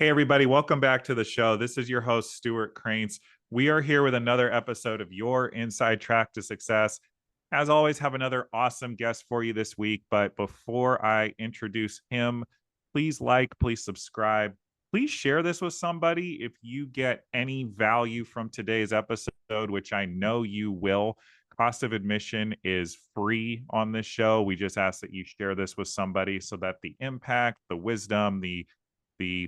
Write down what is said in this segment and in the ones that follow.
Hey, everybody, welcome back to the show. This is your host, Stewart Kraintz. We are here with another episode of Your Inside Track to Success. As always, have another awesome guest for you this week. But before I introduce him, please subscribe. Please share this with somebody if you get any value from today's episode, which I know you will. Cost of admission is free on this show. We just ask that you share this with somebody so that the impact, the wisdom, the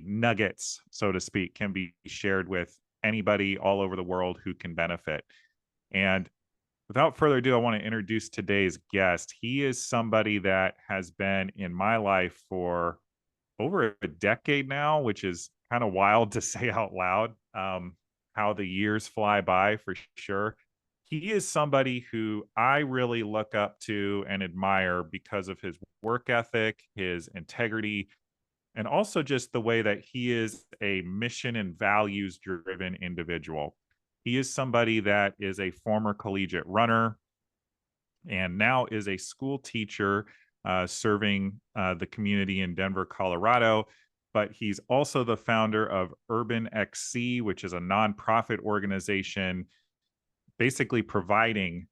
nuggets, so to speak, can be shared with anybody all over the world who can benefit. And without further ado, I want to introduce today's guest. He is somebody that has been in my life for over a decade now, which is kind of wild to say out loud. How the years fly by for sure. He is somebody who I really look up to and admire because of his work ethic, his integrity, and also just the way that he is a mission and values driven individual. He is somebody that is a former collegiate runner and now is a school teacher serving the community in Denver, Colorado. But he's also the founder of Urban XC, which is a nonprofit organization basically providing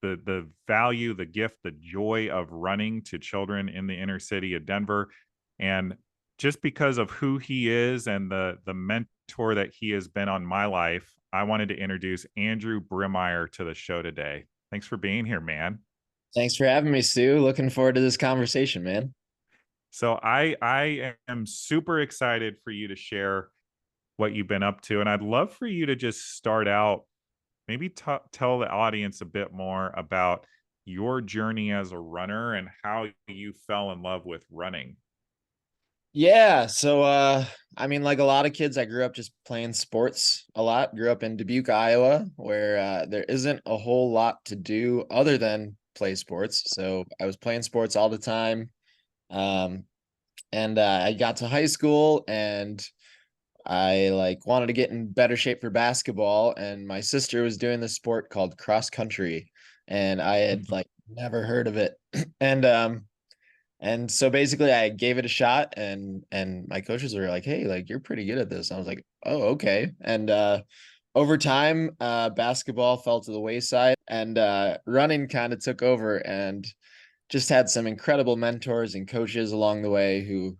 the value, the gift, the joy of running to children in the inner city of Denver. And just because of who he is and the mentor that he has been on my life, I wanted to introduce Andrew Brimeyer to the show today. Thanks for being here, man. Thanks for having me, Stu. Looking forward to this conversation, man. So I am super excited for you to share what you've been up to, and I'd love for you to just start out, maybe tell the audience a bit more about your journey as a runner and how you fell in love with running. Yeah, so like a lot of kids, I grew up just playing sports a lot. Grew up in Dubuque, Iowa, where there isn't a whole lot to do other than play sports. So I was playing sports all the time. Um, and I got to high school and I wanted to get in better shape for basketball, and my sister was doing this sport called cross country, and I had never heard of it. And and so basically I gave it a shot, and my coaches were like, "Hey, you're pretty good at this." And I was like, "Oh, okay." And over time, basketball fell to the wayside, and running kind of took over, and just had some incredible mentors and coaches along the way who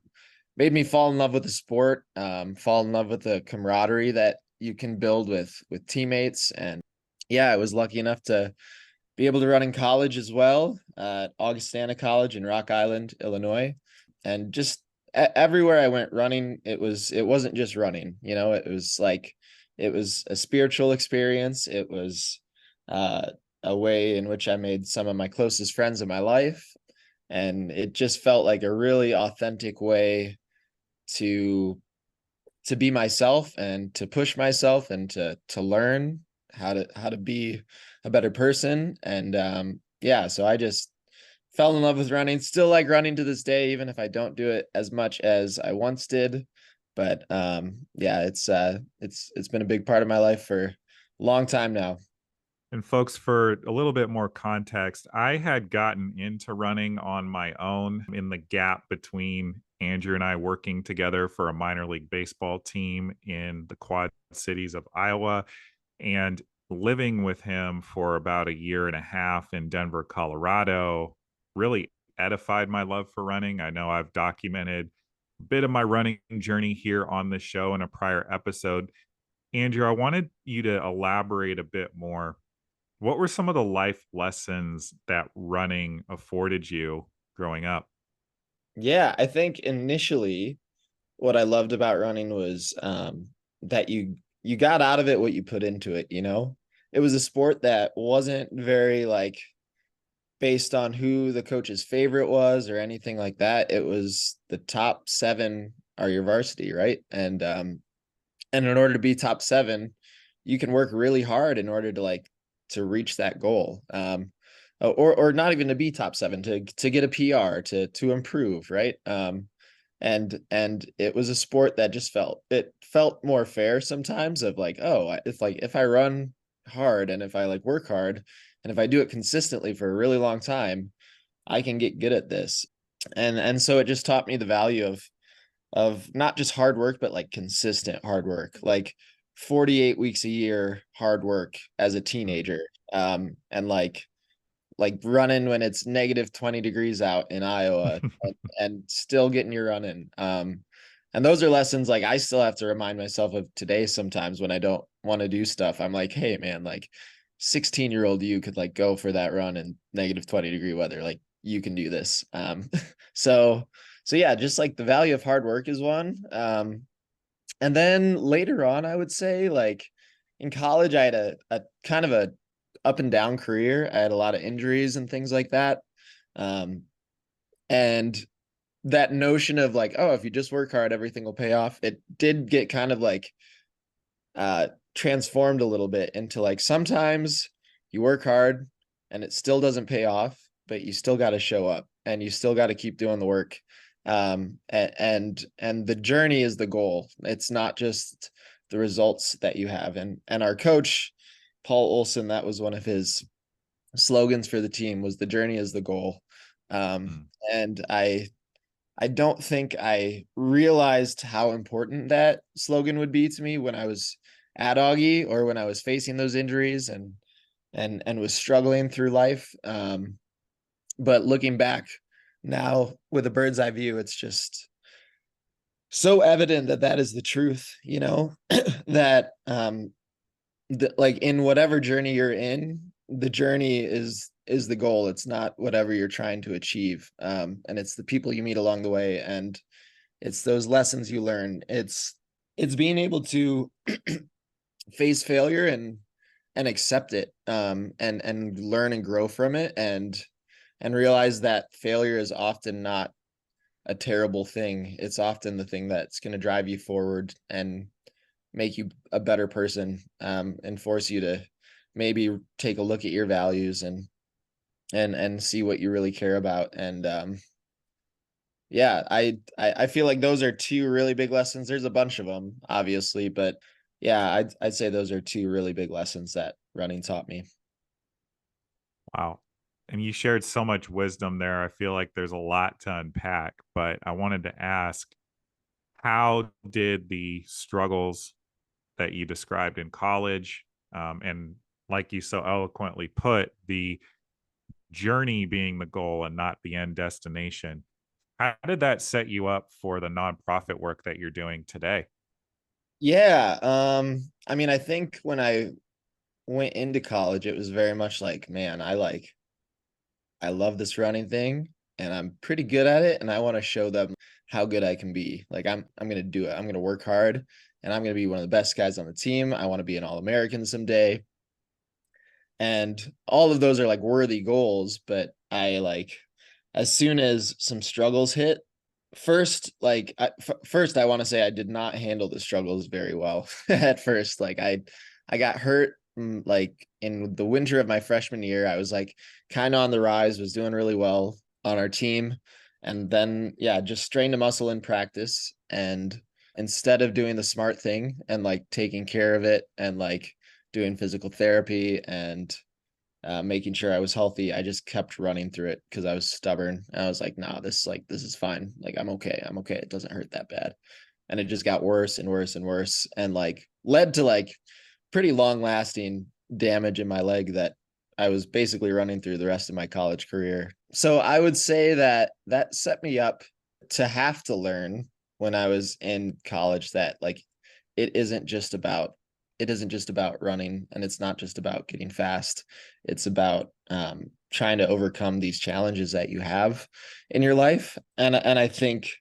made me fall in love with the sport, fall in love with the camaraderie that you can build with teammates. And yeah, I was lucky enough to be able to run in college as well, at Augustana College in Rock Island, Illinois. And just everywhere I went running, it wasn't just running, it was a spiritual experience. It was a way in which I made some of my closest friends in my life. And it just felt like a really authentic way to be myself and to push myself and to learn how to be a better person. And yeah, so I just fell in love with running. Still like running to this day, even if I don't do it as much as I once did. But yeah, it's been a big part of my life for a long time now. And folks, for a little bit more context, I had gotten into running on my own in the gap between Andrew and I working together for a minor league baseball team in the Quad Cities of Iowa and living with him for about a year and a half in Denver, Colorado, really edified my love for running. I know I've documented a bit of my running journey here on this show in a prior episode. Andrew, I wanted you to elaborate a bit more. What were some of the life lessons that running afforded you growing up? Yeah, I think initially what I loved about running was that you got out of it what you put into it, you know? It was a sport that wasn't very based on who the coach's favorite was or anything like that. It was the top 7 are your varsity, right? And in order to be top 7, you can work really hard in order to reach that goal. Or not even to be top 7, to get a PR, to improve, right? And it was a sport that just felt more fair sometimes, of if I run hard and if I work hard and if I do it consistently for a really long time, I can get good at this. And so it just taught me the value of not just hard work, but like consistent hard work, like 48 weeks a year hard work as a Mm. teenager. And like running when it's negative 20 degrees out in Iowa, and still getting your run in. And those are lessons like I still have to remind myself of today sometimes when I don't want to do stuff. I'm like, hey man, like 16-year-old you could like go for that run in negative 20-degree weather. Like you can do this. So so yeah, just like the value of hard work is one. And then later on, I would say like in college, I had a kind of a up and down career. I had a lot of injuries and things like that. Um, and that notion of like, oh, if you just work hard, everything will pay off. It did get kind of like transformed a little bit into like sometimes you work hard and it still doesn't pay off, but you still got to show up and you still got to keep doing the work. And the journey is the goal. It's not just the results that you have. And our coach, Paul Olson, that was one of his slogans for the team, was the journey is the goal. Mm. And I don't think I realized how important that slogan would be to me when I was at Augie or when I was facing those injuries and was struggling through life. But looking back now with a bird's eye view, it's just so evident that that is the truth, you know, that like in whatever journey you're in, the journey is the goal. It's not whatever you're trying to achieve. And it's the people you meet along the way, and it's those lessons you learn. It's being able to face failure and accept it, and learn and grow from it, and realize that failure is often not a terrible thing. It's often the thing that's going to drive you forward and make you a better person, and force you to maybe take a look at your values and see what you really care about. And yeah, I feel like those are two really big lessons. There's a bunch of them, obviously, but yeah, I'd say those are two really big lessons that running taught me. Wow. And you shared so much wisdom there. I feel like there's a lot to unpack, but I wanted to ask, how did the struggles that you described in college, and like you so eloquently put, the journey being the goal and not the end destination, how did that set you up for the nonprofit work that you're doing today? Yeah, I mean, I think when I went into college, it was very much like, man, I love this running thing and I'm pretty good at it and I want to show them how good I can be. Like I'm going to do it. I'm going to work hard and I'm going to be one of the best guys on the team. I want to be an All-American someday. And all of those are like worthy goals, but I like as soon as some struggles hit, first I want to say I did not handle the struggles very well at first. Like I got hurt, like in the winter of my freshman year. I was like kind of on the rise, was doing really well on our team, and then yeah, just strained a muscle in practice. And instead of doing the smart thing and like taking care of it and like doing physical therapy and making sure I was healthy, I just kept running through it because I was stubborn. And I was like, nah, this is fine. Like I'm okay. I'm okay. It doesn't hurt that bad. And it just got worse and worse and worse, and like led to like pretty long lasting damage in my leg that I was basically running through the rest of my college career. So I would say that that set me up to have to learn when I was in college that like it isn't just about it isn't just about running, and it's not just about getting fast. It's about trying to overcome these challenges that you have in your life. And I think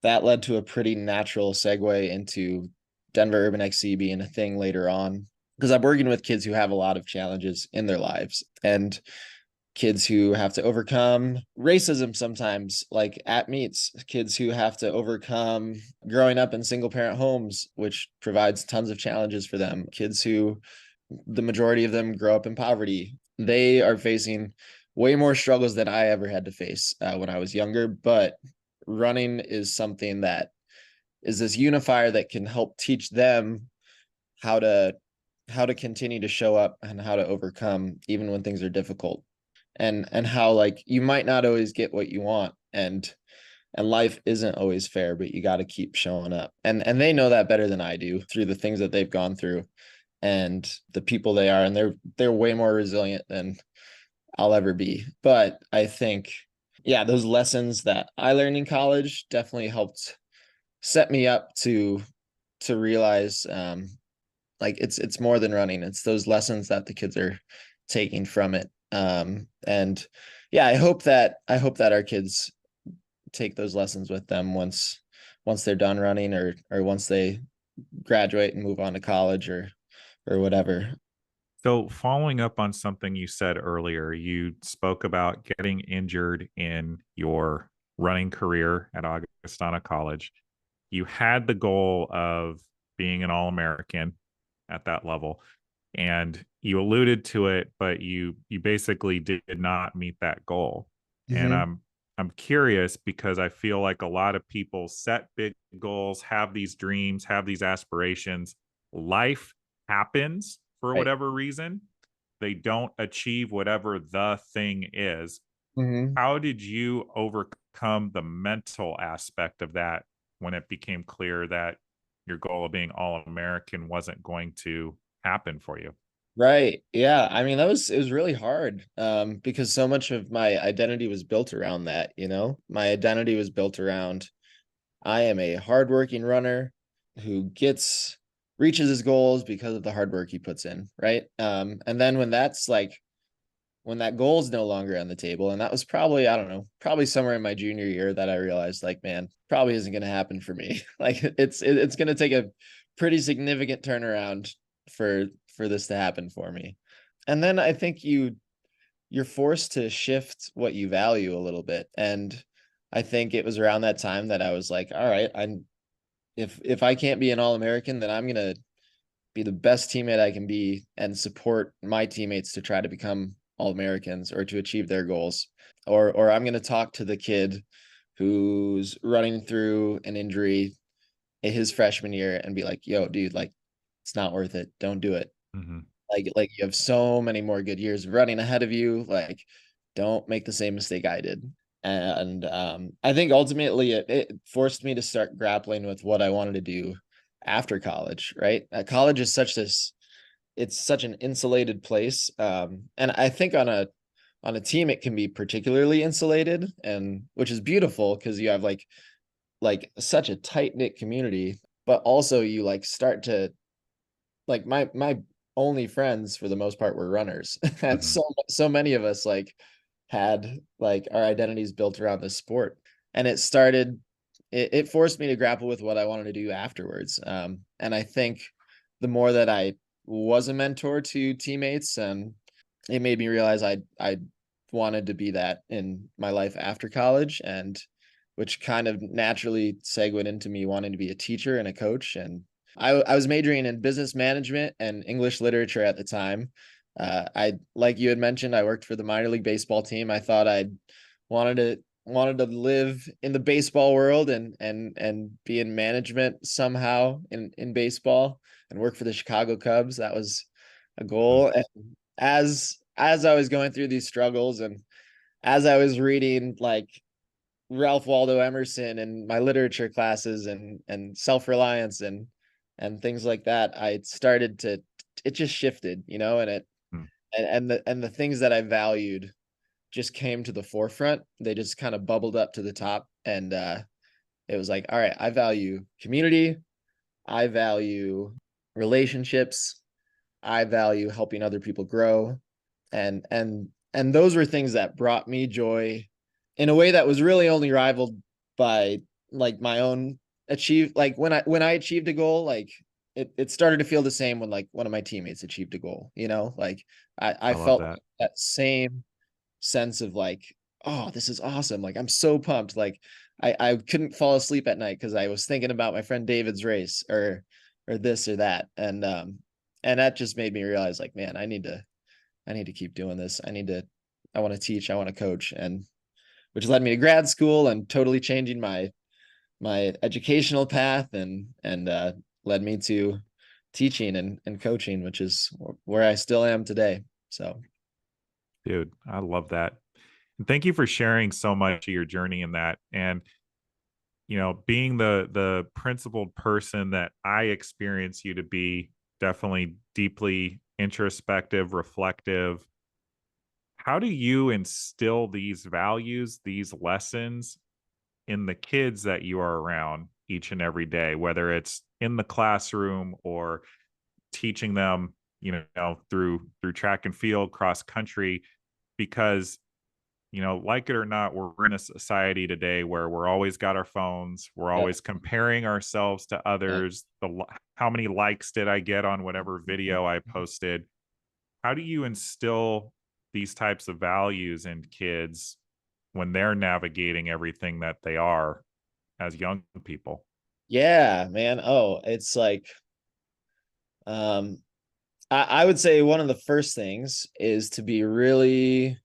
that led to a pretty natural segue into Denver Urban XC being a thing later on, because I'm working with kids who have a lot of challenges in their lives, and kids who have to overcome racism sometimes, like at meets, kids who have to overcome growing up in single parent homes, which provides tons of challenges for them, kids who the majority of them grow up in poverty. They are facing way more struggles than I ever had to face when I was younger. But running is something that is this unifier that can help teach them how to continue to show up and how to overcome even when things are difficult, and how like you might not always get what you want, and and life isn't always fair, but you got to keep showing up. And they know that better than I do through the things that they've gone through and the people they are, and they're way more resilient than I'll ever be. But I think, yeah, those lessons that I learned in college definitely helped set me up to realize like it's more than running. It's those lessons that the kids are taking from it. And yeah, I hope that our kids take those lessons with them once they're done running, or once they graduate and move on to college or whatever. So, following up on something you said earlier, you spoke about getting injured in your running career at Augustana College. You had the goal of being an All American at that level, and you alluded to it, but you basically did not meet that goal. And Mm-hmm. I'm curious because I feel like a lot of people set big goals, have these dreams, have these aspirations. Life happens for Right. whatever reason. They don't achieve whatever the thing is. Mm-hmm. How did you overcome the mental aspect of that when it became clear that your goal of being all American wasn't going to happen for you? Right. Yeah. I mean, it was really hard because so much of my identity was built around that, you know? My identity was built around I am a hardworking runner who reaches his goals because of the hard work he puts in, right? And then when that goal is no longer on the table, and that was probably, I don't know, probably somewhere in my junior year that I realized, like, man, probably isn't going to happen for me. Like it's going to take a pretty significant turnaround for this to happen for me. And then I think you're forced to shift what you value a little bit. And I think it was around that time that I was like, all right, if I can't be an All-American, then I'm gonna be the best teammate I can be and support my teammates to try to become All-Americans or to achieve their goals. Or I'm gonna talk to the kid who's running through an injury in his freshman year and be like, yo, dude, like it's not worth it. Don't do it. Mhm. Like you have so many more good years of running ahead of you. Like, don't make the same mistake I did. And I think ultimately it forced me to start grappling with what I wanted to do after college, right? College is it's such an insulated place. And I think on a team it can be particularly insulated, and which is beautiful because you have like such a tight knit community, but also you like start to like my only friends for the most part were runners. And Mhm. so many of us like had like our identities built around this sport. And it forced me to grapple with what I wanted to do afterwards. And I think the more that I was a mentor to teammates, it made me realize I wanted to be that in my life after college, and which kind of naturally segued into me wanting to be a teacher and a coach. And I was majoring in business management and English literature at the time. I like you had mentioned, I worked for the minor league baseball team. I thought I wanted to wanted to live in the baseball world and be in management somehow in baseball and work for the Chicago Cubs. That was a Mhm. goal. And as I was going through these struggles, and as I was reading like Ralph Waldo Emerson and my literature classes and self-reliance and things like that, I started to it just shifted, you know, and it Mhm. and the things that I valued just came to the forefront. They just kind of bubbled up to the top, and it was like, all right, I value community, I value relationships, I value helping other people grow, and those were things that brought me joy in a way that was really only rivaled by like my own like when I achieved a goal, like it started to feel the same when like one of my teammates achieved a goal, you know, like I I love felt that. that same sense of like, oh, this is awesome, like I'm so pumped, like I couldn't fall asleep at night because I was thinking about my friend David's race or this or that. And that just made me realize like, man, I need to keep doing this. I want to teach, I want to coach, and which led me to grad school and totally changing my educational path, and led me to teaching and coaching, which is where I still am today. So Dude, I love that. And thank you for sharing so much of your journey in that. And being the principled person that I experience you to be, definitely deeply introspective, reflective. How do you instill these values, these lessons in the kids that you are around each and every day, whether it's in the classroom or teaching them, through track and field, cross country? Because like it or not, we're in a society today where we're always got our phones, we're Yep. always comparing ourselves to Yep. others. How many likes did I get on whatever video I posted? How do you instill these types of values in kids when they're navigating everything that they are as young people? Yeah, man. Oh, it's like, um, I would say one of the first things is to be really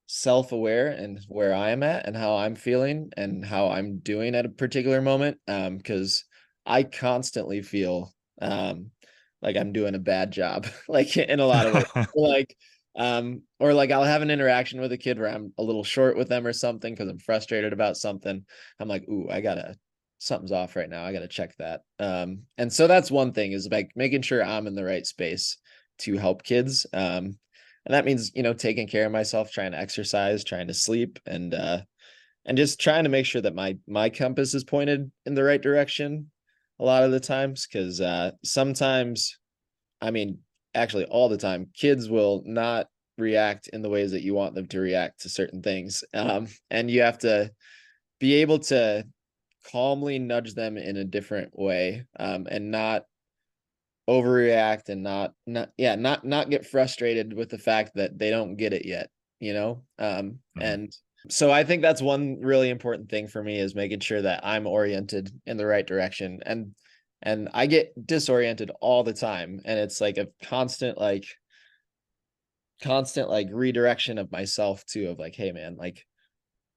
self-aware and where I am at and how I'm feeling and how I'm doing at a particular moment. Because I constantly feel like I'm doing a bad job, like in a lot of ways. Like, or like I'll have an interaction with a kid where I'm a little short with them or something because I'm frustrated about something. I'm like, ooh, something's off right now. I gotta check that. And so that's one thing, is like making sure I'm in the right space to help kids. And that means, taking care of myself, trying to exercise, trying to sleep, and just trying to make sure that my compass is pointed in the right direction a lot of the times. Because sometimes, I mean, actually all the time, kids will not react in the ways that you want them to react to certain things. And you have to be able to calmly nudge them in a different way, and not overreact, and not get frustrated with the fact that they don't get it yet, Mhm. and so I think that's one really important thing for me, is making sure that I'm oriented in the right direction. And I get disoriented all the time, and it's like a constant redirection of myself too, of like, hey man, like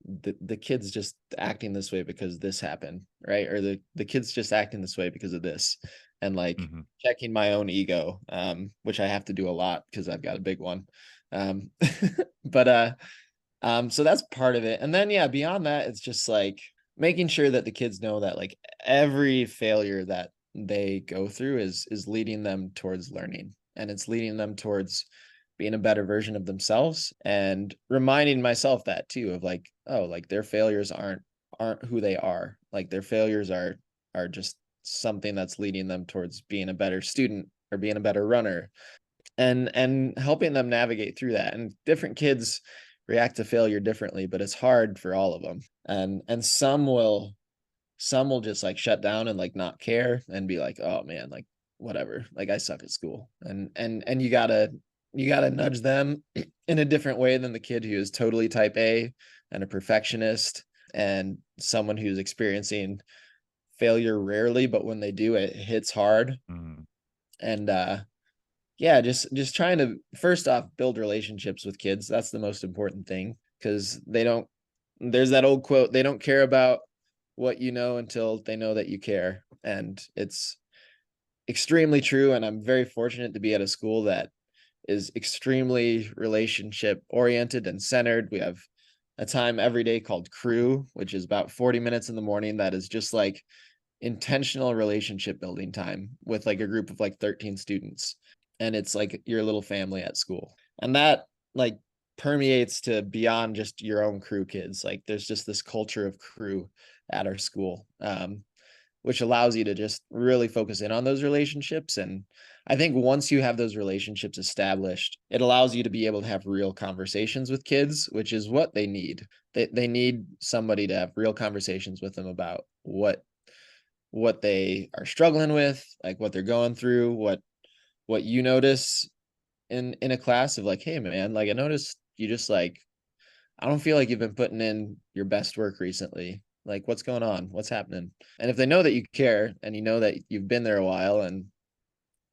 the kid's just acting this way because this happened, right? Or the kid's just acting this way because of this. And like Mhm. checking my own ego, which I have to do a lot because I've got a big one. um but so that's part of it. And then yeah, beyond that, it's just like making sure that the kids know that like every failure that they go through is leading them towards learning, and it's leading them towards being a better version of themselves, and reminding myself that too, of like, oh, like their failures aren't who they are. Like their failures are just something that's leading them towards being a better student or being a better runner, and helping them navigate through that. And different kids react to failure differently, but it's hard for all of them. And some will just like shut down and like not care and be like, oh man, like whatever, like I suck at school. And you gotta nudge them in a different way than the kid who is totally type A and a perfectionist, and someone who's experiencing failure rarely, but when they do, it hits hard. Mhm. And yeah, just trying to first off build relationships with kids. That's the most important thing, because they don't there's that old quote, they don't care about what you know until they know that you care. And it's extremely true. And I'm very fortunate to be at a school that is extremely relationship oriented and centered. We have a time every day called crew, which is about 40 minutes in the morning, that is just like intentional relationship building time with like a group of like 13 students. And it's like your little family at school. And that like permeates to beyond just your own crew kids. Like there's just this culture of crew at our school, which allows you to just really focus in on those relationships. And I think once you have those relationships established, it allows you to be able to have real conversations with kids, which is what they need. They need somebody to have real conversations with them about what they are struggling with, like what they're going through, what you notice in a class, of like, hey man, like I noticed you just like, I don't feel like you've been putting in your best work recently. Like what's going on? What's happening? And if they know that you care and you know that you've been there a while and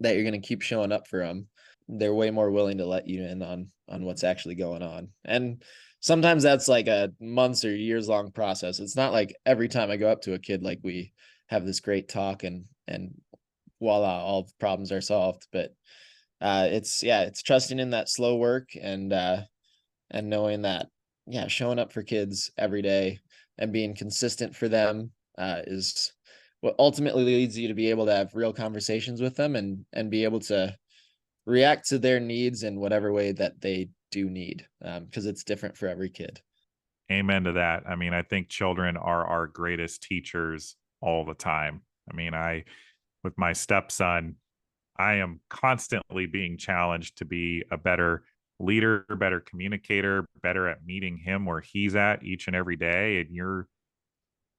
that you're going to keep showing up for them, they're way more willing to let you in on what's actually going on. And sometimes that's like a months or years long process. It's not like every time I go up to a kid like we have this great talk and voila, all the problems are solved. But it's trusting in that slow work, and knowing that, yeah, showing up for kids every day and being consistent for them, is what ultimately leads you to be able to have real conversations with them and be able to react to their needs in whatever way that they do need, because it's different for every kid. Amen to that. I mean, I think children are our greatest teachers all the time. I mean, with my stepson, I am constantly being challenged to be a better leader, better communicator, better at meeting him where he's at each and every day. And you're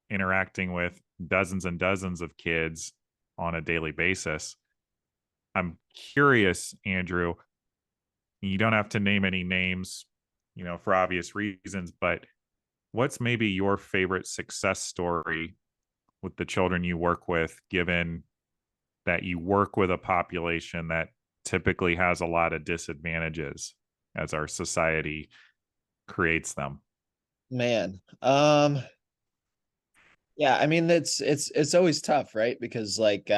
interacting with dozens and dozens of kids on a daily basis. I'm curious, Andrew, you don't have to name any names, for obvious reasons, but what's maybe your favorite success story with the children you work with, given that you work with a population that typically has a lot of disadvantages as our society creates them? Man, yeah, I mean it's always tough, right? Because like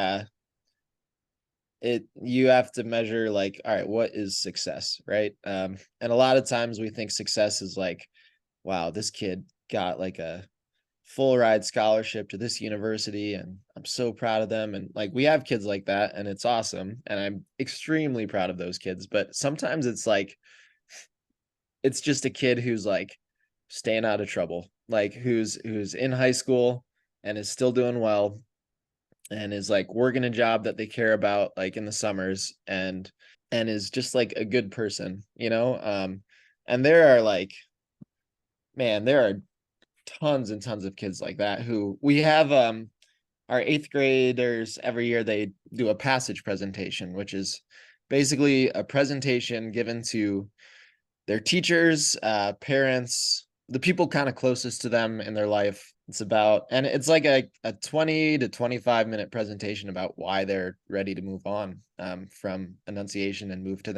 you have to measure like, all right, what is success, right? And a lot of times we think success is like, wow, this kid got like a full ride scholarship to this university and I'm so proud of them. And like we have kids like that and it's awesome. And I'm extremely proud of those kids. But sometimes it's like it's just a kid who's like staying out of trouble, like who's in high school and is still doing well and is like working a job that they care about like in the summers and is just like a good person, and there are like, man, there are tons and tons of kids like that who we have. Our eighth graders every year they do a passage presentation, which is basically a presentation given to their teachers, parents, the people kind of closest to them in their life. And it's like a 20 to 25-minute presentation about why they're ready to move on, from enunciation and move to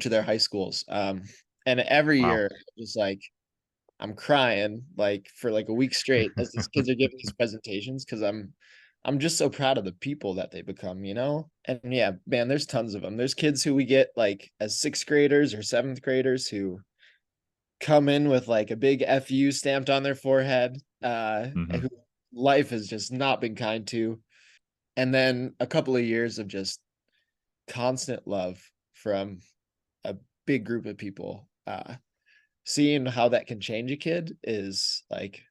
their high schools. And every Wow. year, just like I'm crying like for like a week straight as these kids are giving these presentations because I'm just so proud of the people that they become, And yeah, man, there's tons of them. There's kids who we get like as sixth graders or seventh graders who come in with like a big FU stamped on their forehead, and Hmm. who life has just not been kind to. And then a couple of years of just constant love from a big group of people. Seeing how that can change a kid is like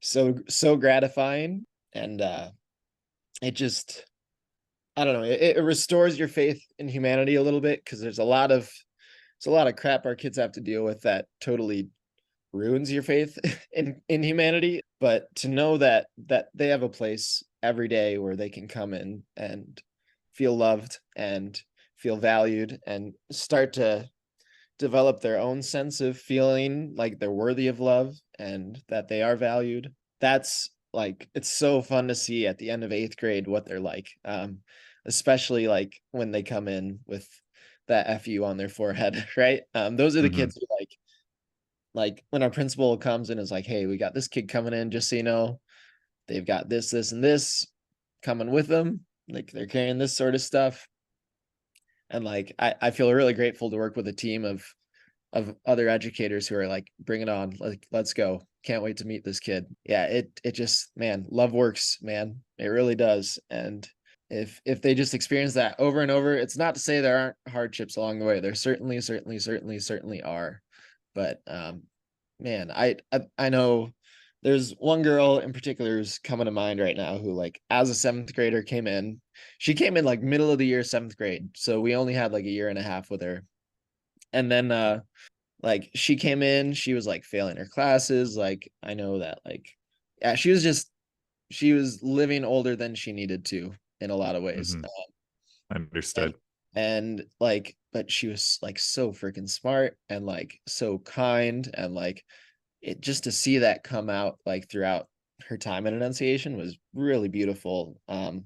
so gratifying. And it just, I don't know, it restores your faith in humanity a little bit because there's a lot of crap our kids have to deal with that totally ruins your faith in humanity. But to know that they have a place every day where they can come in and feel loved and feel valued and start to develop their own sense of feeling like they're worthy of love and that they are valued. That's like, it's so fun to see at the end of eighth grade what they're like, especially like when they come in with that FU on their forehead, right? Those are the Hmm. kids who like when our principal comes in and is like, hey, we got this kid coming in, just so you know, they've got this, and this coming with them. Like they're carrying this sort of stuff. And like I feel really grateful to work with a team of other educators who are like, bring it on, like let's go, can't wait to meet this kid. Yeah, it just, man, love works, man, it really does. And if they just experience that over and over, it's not to say there aren't hardships along the way. There certainly are. But man, I know there's one girl in particular who's coming to mind right now who, like, as a seventh grader came in. She came in like middle of the year, seventh grade, so we only had like a year and a half with her. And then like she came in, she was like failing her classes. Like I know that, like, yeah, she was living older than she needed to in a lot of ways. Hmm. And Understood. like, but she was like so freaking smart and like so kind, and like it, just to see that come out like throughout her time in enunciation was really beautiful. And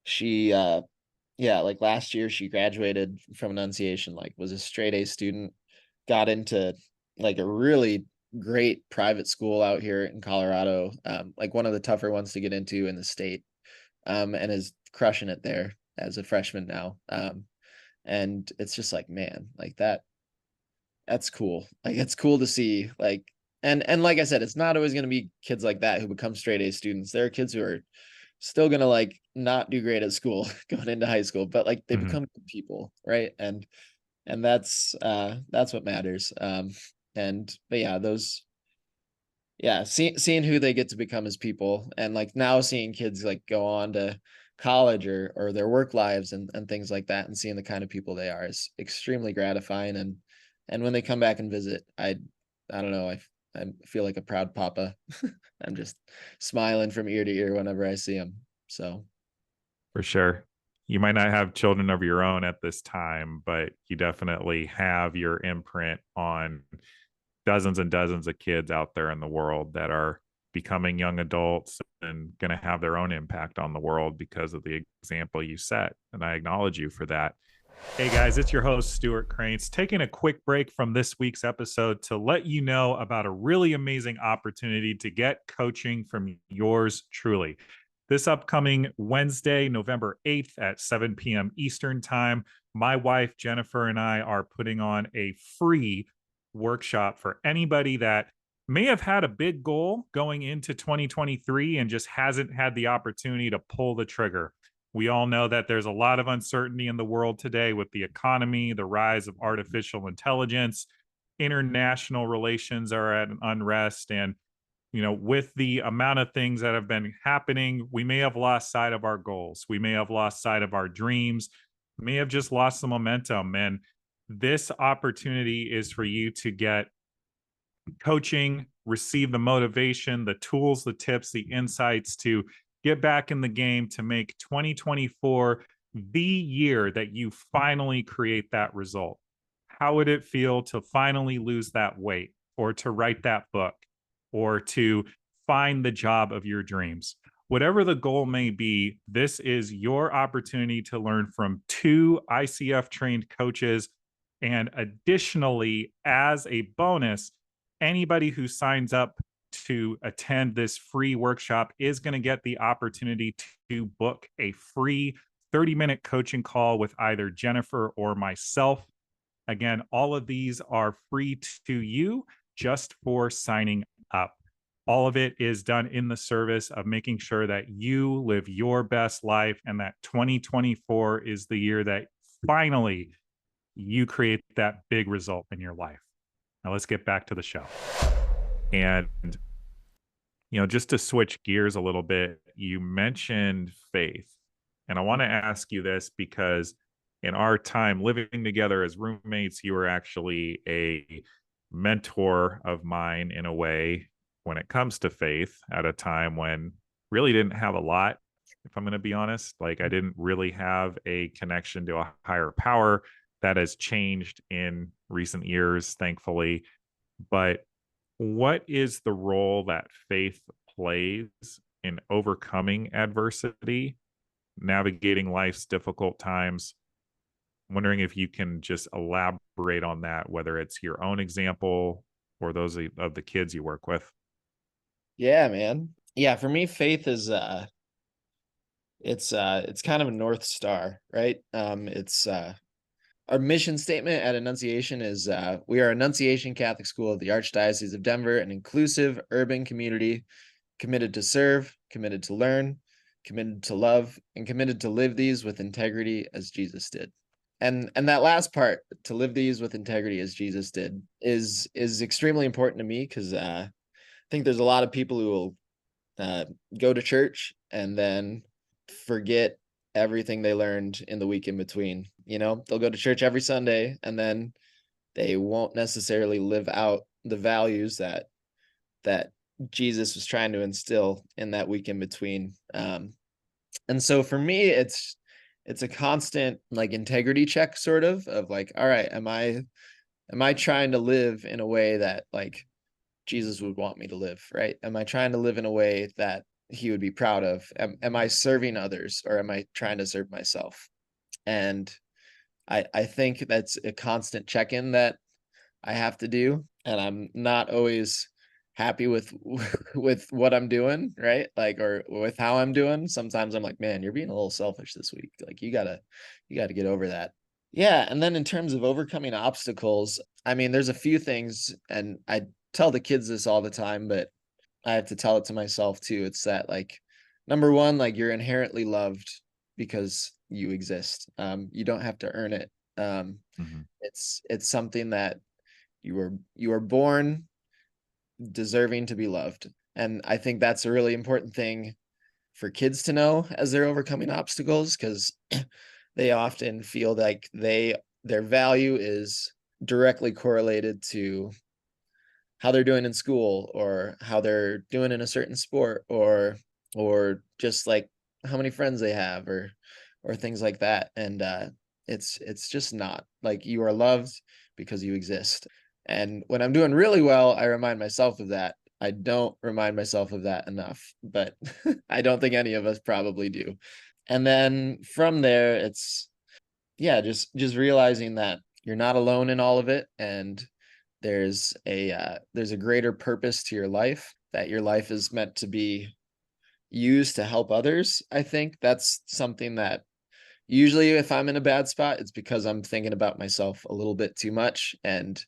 she yeah, like last year she graduated from enunciation, like was a straight A student, got into like a really great private school out here in Colorado, like one of the tougher ones to get into in the state, and is crushing it there as a freshman now. And it's just like, man, like that's cool. Like it's cool to see like And like I said, it's not always going to be kids like that who become straight A students. There are kids who are still going to like not do great at school going into high school, but like they Mhm. become good people, right? And that's what matters. But yeah, those, yeah, seeing who they get to become as people, and like now seeing kids like go on to college or their work lives and things like that, and seeing the kind of people they are is extremely gratifying. And when they come back and visit, I don't know, I feel like a proud papa. I'm just smiling from ear to ear whenever I see them. So For sure. You might not have children of your own at this time, but you definitely have your imprint on dozens and dozens of kids out there in the world that are becoming young adults and going to have their own impact on the world because of the example you set. And I acknowledge you for that. Hey guys, it's your host, Stewart Kraintz, taking a quick break from this week's episode to let you know about a really amazing opportunity to get coaching from yours truly. This upcoming Wednesday, November 8th at 7 p.m. Eastern Time, my wife, Jennifer, and I are putting on a free workshop for anybody that may have had a big goal going into 2023 and just hasn't had the opportunity to pull the trigger. We all know that there's a lot of uncertainty in the world today with the economy, the rise of artificial intelligence, international relations are at an unrest. And, with the amount of things that have been happening, we may have lost sight of our goals. We may have lost sight of our dreams, may have just lost the momentum. And this opportunity is for you to get coaching, receive the motivation, the tools, the tips, the insights to get back in the game to make 2024 the year that you finally create that result. How would it feel to finally lose that weight or to write that book or to find the job of your dreams? Whatever the goal may be, this is your opportunity to learn from two ICF trained coaches. And additionally, as a bonus, anybody who signs up to attend this free workshop is going to get the opportunity to book a free 30-minute coaching call with either Jennifer or myself. Again, all of these are free to you just for signing up. All of it is done in the service of making sure that you live your best life and that 2024 is the year that finally you create that big result in your life. Now let's get back to the show. And, just to switch gears a little bit, you mentioned faith. And I want to ask you this because in our time living together as roommates, you were actually a mentor of mine in a way when it comes to faith at a time when really didn't have a lot, if I'm going to be honest. Like I didn't really have a connection to a higher power. That has changed in recent years, thankfully. But what is the role that faith plays in overcoming adversity, navigating life's difficult times? I'm wondering if you can just elaborate on that, whether it's your own example or those of the kids you work with. yeah, man. Yeah, for me, faith is it's kind of a North Star, right? It's Our mission statement at Annunciation is we are Annunciation Catholic School of the Archdiocese of Denver, an inclusive urban community committed to serve, committed to learn, committed to love, and committed to live these with integrity as Jesus did. And that last part, to live these with integrity as Jesus did, is extremely important to me because I think there's a lot of people who will go to church and then forget everything they learned in the week in between. They'll go to church every Sunday and then they won't necessarily live out the values that Jesus was trying to instill in that week in between. And so for me, it's a constant like integrity check, sort of like, all right, am I trying to live in a way that like Jesus would want me to live, right? Am I trying to live in a way that he would be proud of? Am I serving others or am I trying to serve myself? And I think that's a constant check-in that I have to do. And I'm not always happy with with what I'm doing, right? Like, or with how I'm doing. Sometimes I'm like, man, you're being a little selfish this week. Like you gotta get over that. Yeah. And then in terms of overcoming obstacles, I mean, there's a few things, and tell the kids this all the time, but I have to tell it to myself too. It's that, like, number one, like, you're inherently loved because you exist. You don't have to earn it. Mhm. It's something that you were born deserving to be loved. And I think that's a really important thing for kids to know as they're overcoming obstacles, because they often feel like their value is directly correlated to how they're doing in school, or how they're doing in a certain sport, or just like how many friends they have, or things like that. And it's just not. Like, you are loved because you exist. And when I'm doing really well, I remind myself of that. I don't remind myself of that enough, but I don't think any of us probably do. And then from there, it's, yeah, just realizing that you're not alone in all of it, and there's a greater purpose to your life, that your life is meant to be used to help others. I think that's something that, usually if I'm in a bad spot, it's because I'm thinking about myself a little bit too much and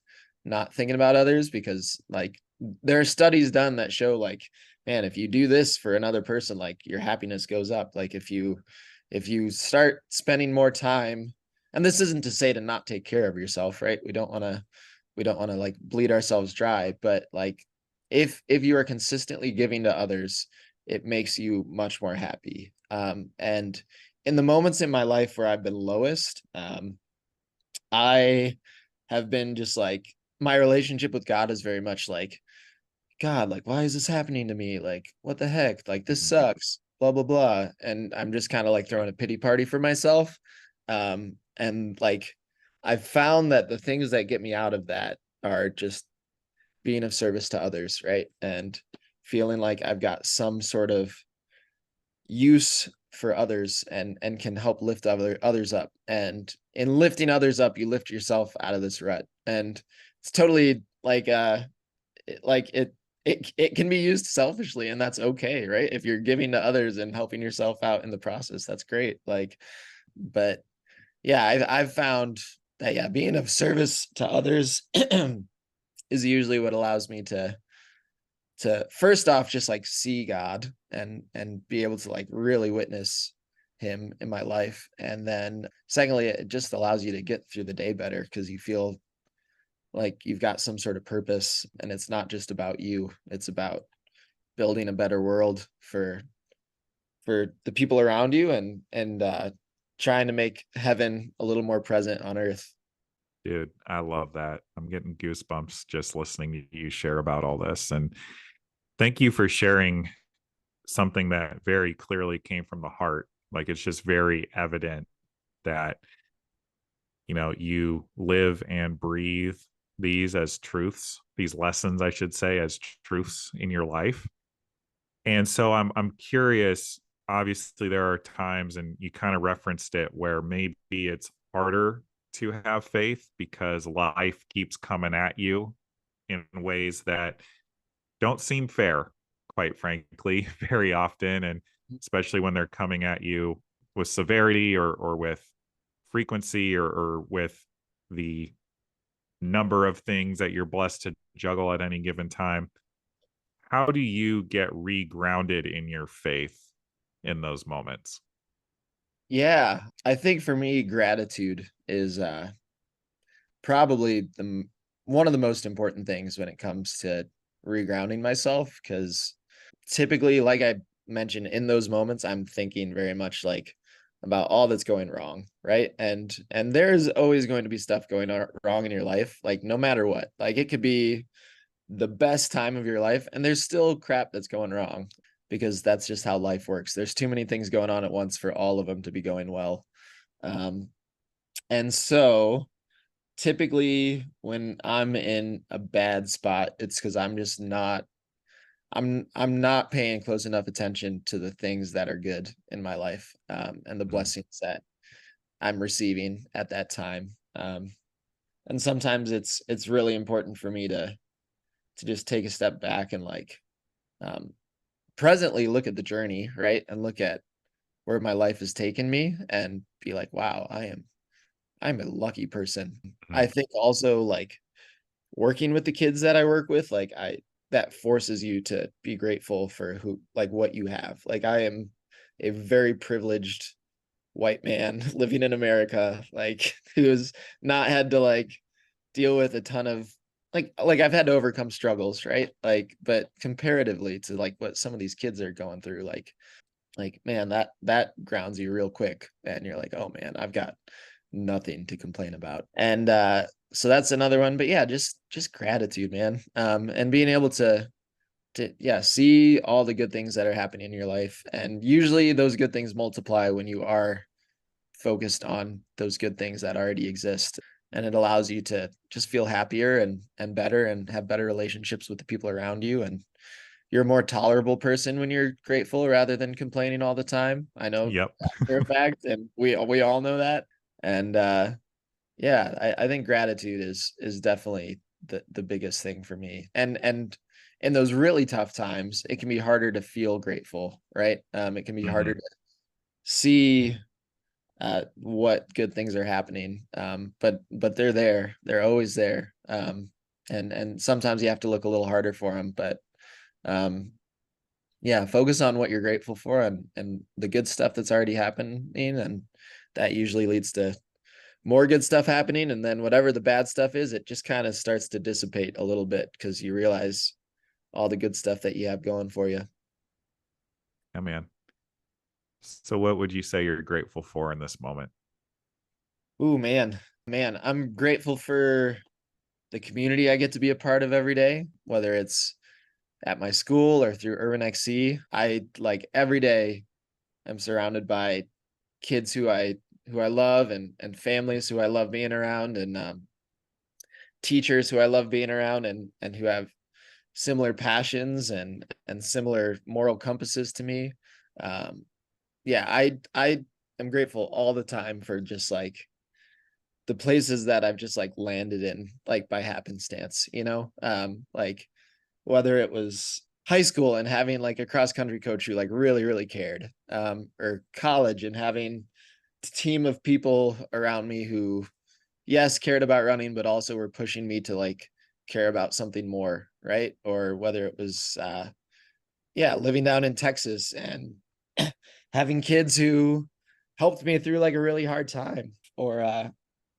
not thinking about others. Because, like, there are studies done that show, like, man, if you do this for another person, like, your happiness goes up. Like, if you start spending more time, and this isn't to say to not take care of yourself, right? We don't want to like bleed ourselves dry, but like, if you are consistently giving to others, it makes you much more happy. And in the moments in my life where I've been lowest, I have been just like, my relationship with God is very much like, God, like, why is this happening to me? Like, what the heck? Like, this Mhm. sucks, blah, blah, blah. And I'm just kind of like throwing a pity party for myself. And like, I've found that the things that get me out of that are just being of service to others, right? And feeling like I've got some sort of use for others, and can help lift others up. And in lifting others up, you lift yourself out of this rut. And it's totally like it can be used selfishly, and that's okay, right? If you're giving to others and helping yourself out in the process, that's great. Like, but yeah, I've found that, yeah, being of service to others is usually what allows me to first off just like see God, and be able to like really witness him in my life. And then secondly, it just allows you to get through the day better, because you feel like you've got some sort of purpose, and it's not just about you. It's about building a better world for the people around you, and trying to make heaven a little more present on earth. Dude, I love that. I'm getting goosebumps just listening to you share about all this. And thank you for sharing something that very clearly came from the heart. Like, it's just very evident that, you live and breathe these as truths, these lessons, I should say, as truths in your life. And so I'm curious, obviously there are times, and you kind of referenced it, where maybe it's harder to have faith because life keeps coming at you in ways that don't seem fair, quite frankly, very often, and especially when they're coming at you with severity, or with frequency, or with the number of things that you're blessed to juggle at any given time. How do you get regrounded in your faith in those moments? Yeah, I think for me, gratitude is probably one of the most important things when it comes to regrounding myself, because typically, like I mentioned, in those moments I'm thinking very much like about all that's going wrong, right? And there's always going to be stuff going wrong in your life, like, no matter what. Like, it could be the best time of your life, and there's still crap that's going wrong, because that's just how life works. There's too many things going on at once for all of them to be going well. um and so typically when I'm in a bad spot, it's because I'm not paying close enough attention to the things that are good in my life, and the Mhm. blessings that I'm receiving at that time. And sometimes it's really important for me to just take a step back and like, um, presently look at the journey, right, and look at where my life has taken me, and be like, wow, I'm a lucky person. I Mhm. think also, like, working with the kids that I work with, like that forces you to be grateful for what you have. Like I am a very privileged white man living in America, like who's not had to deal with a ton of I've had to overcome struggles, right? Like, but comparatively to what some of these kids are going through, man, that grounds you real quick, and you're like, oh man, I've got nothing to complain about. And so that's another one. But yeah, just gratitude, man. And being able to see all the good things that are happening in your life. And usually those good things multiply when you are focused on those good things that already exist. And it allows you to just feel happier and better and have better relationships with the people around you. And you're a more tolerable person when you're grateful rather than complaining all the time. I know Yep. that for a fact, and we all know that. And yeah, I think gratitude is definitely the biggest thing for me. And in those really tough times, it can be harder to feel grateful, right? It can be harder Hmm. to see what good things are happening. But they're there. They're always there. And sometimes you have to look a little harder for them, but um yeah, focus on what you're grateful for and the good stuff that's already happening, and that usually leads to more good stuff happening. And then whatever the bad stuff is, it just kind of starts to dissipate a little bit because you realize all the good stuff that you have going for you. Yeah, man. So what would you say you're grateful for in this moment? Ooh, man, I'm grateful for the community I get to be a part of every day, whether it's at my school or through Urban XC. I like every day I'm surrounded by kids who I love, and families who I love being around, and teachers who I love being around, and who have similar passions and similar moral compasses to me. Yeah, I am grateful all the time for just the places that I've just landed in by happenstance, like whether it was high school and having a cross country coach who really cared, or college and having a team of people around me who yes cared about running but also were pushing me to care about something more, right? Or whether it was yeah, living down in Texas and having kids who helped me through a really hard time, or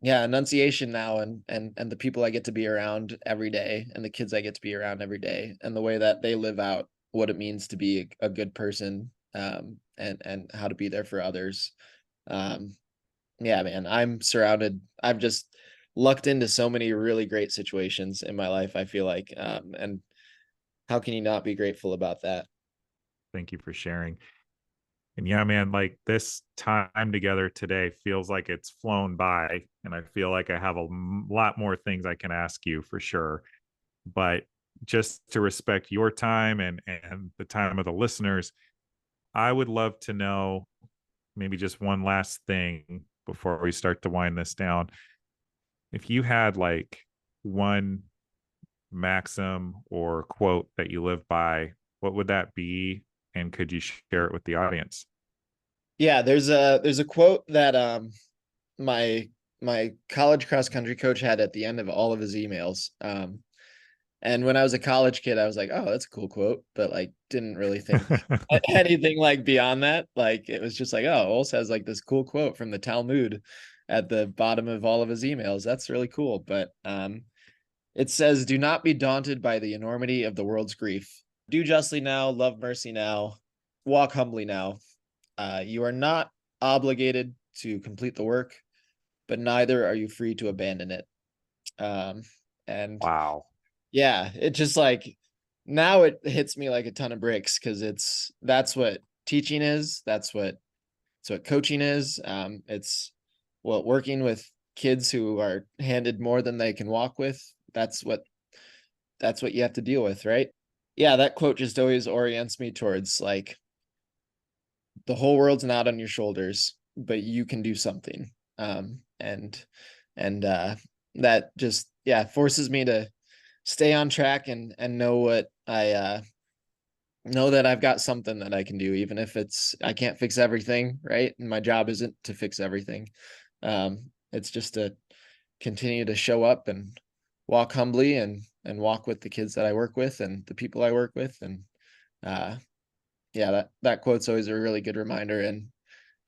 yeah, enunciation now, and the people I get to be around every day, and the kids I get to be around every day, and the way that they live out what it means to be a good person, and how to be there for others. um yeah, man, I've just lucked into so many really great situations in my life, I feel like, and how can you not be grateful about that? Thank you for sharing. And yeah, man, like this time together today feels like it's flown by. And I feel like I have a lot more things I can ask you for sure. But just to respect your time and the time of the listeners, I would love to know maybe just one last thing before we start to wind this down. If you had like one maxim or quote that you live by, what would that be? And could you share it with the audience? Yeah, there's a quote that my my college cross country coach had at the end of all of his emails. And when I was a college kid, I was like, oh, that's a cool quote, but didn't really think anything beyond that. Like it was just like, oh, Ols has this cool quote from the Talmud at the bottom of all of his emails. That's really cool. But it says, do not be daunted by the enormity of the world's grief. Do justly now, love mercy now, walk humbly now. You are not obligated to complete the work, but neither are you free to abandon it. And Wow. yeah, it just now it hits me like a ton of bricks, because that's what teaching is. It's what coaching is. It's what working with kids who are handed more than they can walk with. That's what you have to deal with, right? Yeah, that quote just always orients me towards the whole world's not on your shoulders, but you can do something. And that just yeah forces me to stay on track and know what I know, that I've got something that I can do, even if I can't fix everything, right? And my job isn't to fix everything. It's just to continue to show up and walk humbly and walk with the kids that I work with and the people I work with. And yeah, that quote's always a really good reminder. And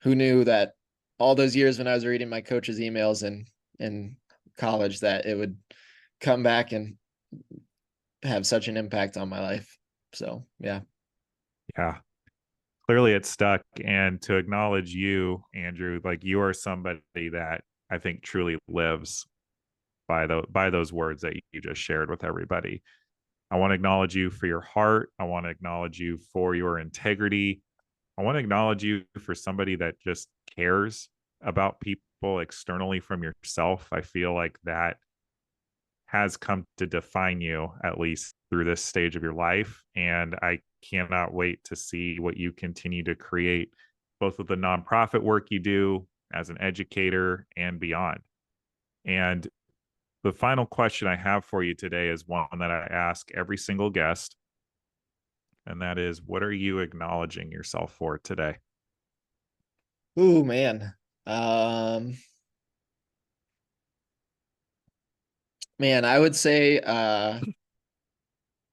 who knew that all those years when I was reading my coach's emails in college that it would come back and have such an impact on my life. So yeah. Yeah. Clearly it stuck. And to acknowledge you, Andrew, like you are somebody that I think truly lives by those words that you just shared with everybody. I want to acknowledge you for your heart. I want to acknowledge you for your integrity. I want to acknowledge you for somebody that just cares about people externally from yourself. I feel like that has come to define you, at least through this stage of your life. And I cannot wait to see what you continue to create, both with the nonprofit work you do as an educator and beyond. And the final question I have for you today is one that I ask every single guest. And that is, what are you acknowledging yourself for today? Ooh, man. Um, Man, I would say I'm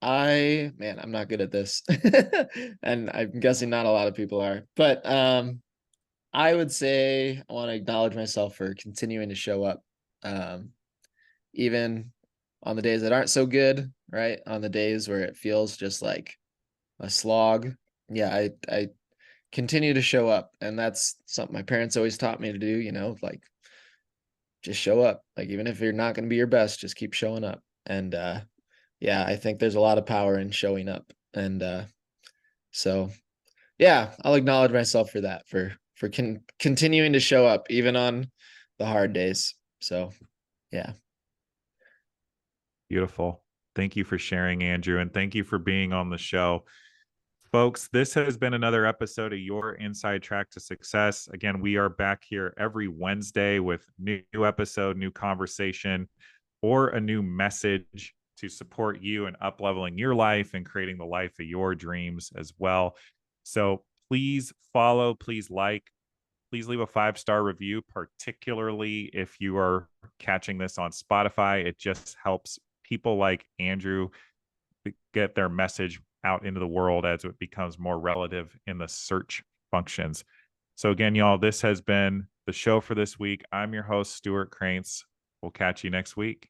not good at this. And I'm guessing not a lot of people are. But I would say I want to acknowledge myself for continuing to show up. Um Even on the days that aren't so good, right? On the days where it feels just like a slog. Yeah, I continue to show up, and that's something my parents always taught me to do, like just show up. Like even if you're not going to be your best, just keep showing up. And yeah, I think there's a lot of power in showing up. And so yeah, I'll acknowledge myself for that, for continuing to show up even on the hard days. So yeah. Beautiful. Thank you for sharing, Andrew, and thank you for being on the show. Folks, this has been another episode of Your Inside Track to Success. Again, we are back here every Wednesday with new episode, new conversation, or a new message to support you in up-leveling your life and creating the life of your dreams as well. So please follow, please like, please leave a 5-star review, particularly if you are catching this on Spotify. It just helps people like Andrew get their message out into the world as it becomes more relative in the search functions. So again, y'all, this has been the show for this week. I'm your host, Stewart Kraintz. We'll catch you next week.